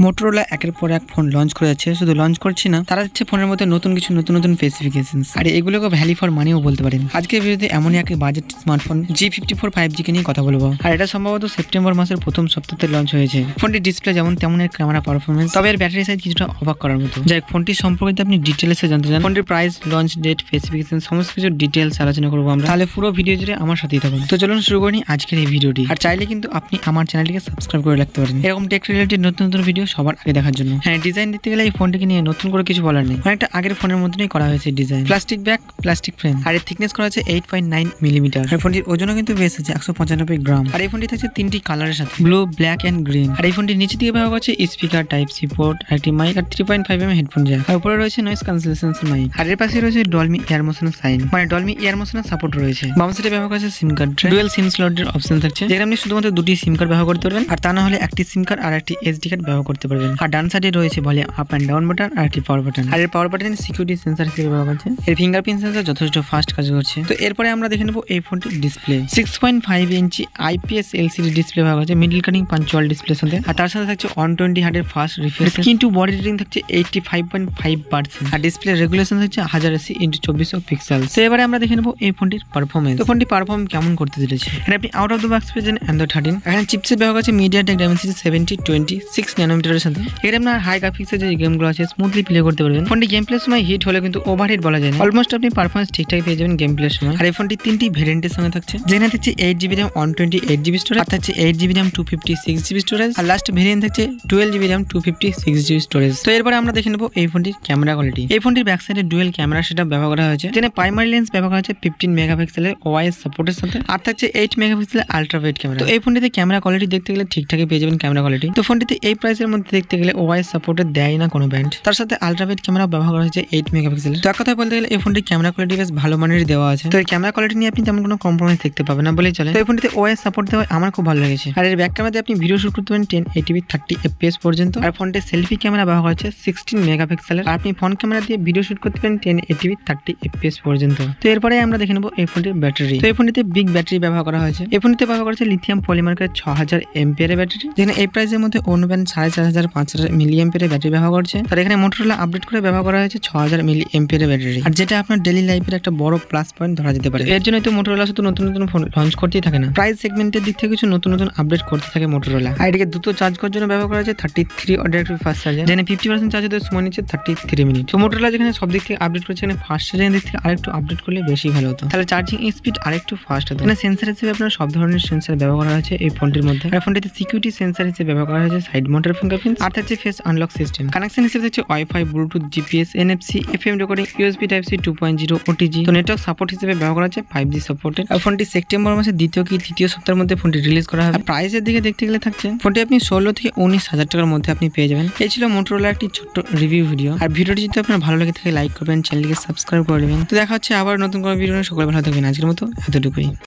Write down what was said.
Motorola একের পর এক ফোন লঞ্চ করে যাচ্ছে, শুধু লঞ্চ করছি না, তারা দিচ্ছে ফোনের মধ্যে নতুন নতুন স্পেসিফিকেশনস, আর এগুলোকে ভ্যালি ফর মানিও বলতে পারেন। আজকের ভিডিওতে এমনই এক বাজেট স্মার্টফোন g54 5G কে নিয়ে কথা বলবো, আর এটা সম্ভবত সেপ্টেম্বর মাসের প্রথম সপ্তাহে লঞ্চ হয়েছে। ফোনটির ডিসপ্লে যেমন তেমন এর ক্যামেরা পারফরমেন্স, তবে এর ব্যাটারি সাইজ কিছুটা অবাক করার মতো। যাই ফোনটির সম্পর্কে আপনি ডিটেলসে জানতে চান, ফোনটির প্রাইস, লঞ্চ ডেট, স্পেসিফিকেশন সমস্ত কিছু ডিটেলস আলোচনা করবো আমরা, তাহলে পুরো ভিডিও জুড়ে আমার সাথেই থাকুন। তো চলুন শুরু করি আজকের এই ভিডিওটি। আর চাইলে কিন্তু আপনি আমার চ্যানেলটিকে সাবস্ক্রাইব করে রাখতে পারেন এরকম টেক রিলেটেড নতুন ভিডিও সবার আগে দেখার জন্য। হ্যাঁ, ডিজাইন দিতে গেলে এই ফোনটিকে নিয়ে নতুন করে কিছু বলার নেই, অনেকটা আগের ফোনের মতনই করা হয়েছে design. Plastic back, plastic frame, আর এর থিকনেস করা হয়েছে 8.9 মিলিমিটার। এই ফোনটির ওজনও কিন্তু বেশ আছে 195 গ্রাম। আর এই ফোনটি থাকছে তিনটি কালারের সাথে, ব্লু, ব্ল্যাক এন্ড গ্রিন। আর এই ফোনটির নিচে দিকে ব্যবহার করছে স্পিকার, টাইপ সি পোর্ট, একটি মাইক আর 3.5 হেডফোন জ্যাক। আর উপরে রয়েছে নয়েজ ক্যান্সেলেশন মাইক। আর এর পাশে রয়েছে ডলমি ইয়ার মোশনের সাইন, মানে ডলমি ইয়ার মোশনের সাপোর্ট রয়েছে। বাম সাইডে ব্যবহার করছে সিম কার্ড, ডুয়াল সিম স্লটের অপশন থাকছে, যেখানে আপনি শুধুমাত্র দুটি সিম কার্ড ব্যবহার করতে পারবেন, আর তা না হলে একটি সিম কার্ড আর একটি এসডি কার্ড ব্যবহার করতে পারবেন। আর ডান সাইডে রয়েছে volume up and down button আর একটি পাওয়ার বাটন। আর এর পাওয়ার বাটন সিকিউরিটি সেন্সর হিসেবে ব্যবহার করছে। এর ফিঙ্গারপ্রিন্ট সেন্সর যথেষ্ট ফাস্ট কাজ করছে। তো এরপরে আমরা দেখে নেব এই ফোনটির ডিসপ্লে। 6.5 ইঞ্চি IPS LCD ডিসপ্লে ব্যবহার করছে, মিডল কাটিং পাঞ্চুয়াল ডিসপ্লের সাথে। আর তার সাথে থাকছে 120 হার্টের ফাস্ট রিফ্রেশ, কিন্তু বডি রেটিং থাকছে 85.5%। আর ডিসপ্লে রেগুলেশন হচ্ছে 1080x2400 পিক্সেল। তো এবারে আমরা দেখে নেব এই ফোনটির পারফরমেন্স। তো ফোনটি পারফর্ম কেমন করতে চলেছে। এখানে আপনি আউট অফ দ্য বক্স পেয়েছেন Android 13। এখানে চিপসেট ব্যবহার করছে MediaTek Dimensity 7026 ন্যানোমিটারের সাথে। এখানে আপনার হাই গ্রাফিক্সের যে গেমগুলো আছে স্মুথলি প্লে করতে পারবেন। ফোনটি গেম প্লের সময় হিট হলে কিন্তু ওভারহিট বলা যায় না, অলমোস্ট আপনি পারফরমেন্স ঠিকঠাক পেয়ে যাবেন গেম প্লের সময়। আর এই ফোনটি তিনটি ভেরিয়েন্টের সঙ্গে থাকছে, যেখানে থাকছে 8GB RAM 128GB স্টোরেজ, আর থাকছে 8GB RAM 256GB স্টোরেজ, আর লাস্ট ভেরিয়েন্ট থাকছে 12GB RAM 256GB স্টোরেজ। তো এরপরে আমরা দেখে নেব এই ফোনটির ক্যামেরা কোয়ালিটি। এই ফোনটির ব্যাক সাইডে ডুয়েল ক্যামেরা সেটআপ ব্যবহার করা হয়েছে, যেখানে প্রাইমারি লেন্স ব্যবহার করা হয়েছে 15 মেগাপিক্সেলের OIS সাপোর্টের সাথে, আর থাকছে 8 মেগাপিক্সেলের আলট্রা ওয়াইড ক্যামেরা। তো এই ফোনটিতে ক্যামেরা কোয়ালিটি দেখতে গেলে ঠিকঠাকই পেয়ে যাবেন ক্যামেরা কোয়ালিটি। তো ফোনটিতে এই প্রাইসের মধ্যে দেখতে গেলে OIS সাপোর্টের দেয় না কোনো ব্র্যান্ড, তার সাথে আলট্রা ওয়াইড ক্যামেরা ব্যবহার করা হয়েছে 8 মেগাপিক্সেলের। তো এক কথায় বলতে গেলে এই ফোনটির ক্যামেরা কোয়ালিটি বেশ ভালো মানের দেওয়া আছে। তো এই ক্যামেরা কোয়ালিটি নিয়ে আপনি তেমন কোনো কম্প্রোমাইজ দেখতে পাবেন না বলেই চলে। তো এই ফোনটিতে OIS সাপোর্ট দেওয়া আমার খুব ভালো লেগেছে। আর এর ব্যাক ক্যামেরাতে আপনি ভিডিও শুট করতে পারেন 1080p 30 fps পর্যন্ত। আর ফোনটির সেলফি ক্যামেরা ব্যবহার করা হচ্ছে 16 মেগাপিক্সেলের, আর আপনি ফ্রন্ট ক্যামেরা দিয়ে ভিডিও শুট করতে পারেন 1080p 30 fps পর্যন্ত। তো এরপরে আমরা দেখে নেব এই ফোনটির ব্যাটারি। তো এই ফোনটিতে বিগ ব্যাটারি ব্যবহার করা হয়েছে। এই ফোনটিতে ব্যবহার করা হয়েছে লিথিয়াম পলিমারের 6000 mAh ব্যাটারি, যেখানে এই প্রাইসের মধ্যে অন্য ব্র্যান্ড 4500 mAh ব্যাটারি ব্যবহার করছে। আর এখানে মোটরোলা আপডেট করে ব্যবহার করা হয়েছে 6000 mAh ব্যাটারি, আর যেটা আপনার ডেইলি লাইফের একটা বড় প্লাস পয়েন্ট ধরা যেতে পারে। এর জন্য তো মোটরোলা শুধু নতুন ফোন লঞ্চ করতেই থাকে না, প্রাইস সেগমেন্টের দিক থেকে কিছু নতুন আপডেট করতে থাকে মোটরোলা। আর এটাকে দ্রুত চার্জ করার জন্য ব্যবহার করা হয়েছে 33 ওয়াট ফাস্ট চার্জার, যেখানে 50% চার্জ হতে সময় নিচ্ছে 33 মিনিট। তো মোটরোলা যেখানে সব দিক থেকে আপডেট করছে, এখানে ফাস্ট চার্জিং দিক থেকে আরেকটু আপডেট করলে বেশি ভালো হতো, তাহলে চার্জিং স্পিড আরেকটু ফাস্ট হতো। এখানে সেন্সর হিসেবে আপনার সব ধরনের সেন্সর ব্যবহার করা হয়েছে এই ফোনটির মধ্যে। আর ফোনটিতে সিকিউরিটি সেন্সর হিসেবে ব্যবহার করা হয়েছে সাইড মাউন্টেড ফিঙ্গারপ্রিন্ট, আর থাকছে ফেস আনলক সিস্টেম। কানেকশন হিসেবে থাকছে wifi, Bluetooth, GPS, NFC, FM recording, USB Type-C 2.0, OTG। তো নেটওয়ার্ক সাপোর্ট হিসেবে ব্যবহার করা হচ্ছে 5G সাপোর্টেড। আর ফোনটি সেপ্টেম্বর মাসের দ্বিতীয় কি তৃতীয় সপ্তাহের মধ্যে ফোনটি রিলিজ করা হবে। প্রাইসের দিকে দেখতে গেলে থাকছে ফোনটি আপনি 16 থেকে 19,000 টাকার মধ্যে আপনি পেয়ে যাবেন। এই ছিল মোটরোলার একটি ছোট্ট রিভিউ ভিডিও। আর ভিডিওটি যদি আপনার ভালো লাগে থাকে লাইক করবেন, চ্যানেলটিকে সাবস্ক্রাইব করে নেবেন। তো দেখা হচ্ছে আবার নতুন কোনো ভিডিও নিয়ে। সকলে ভালো থাকবেন, আজকের মতো এতটুকুই।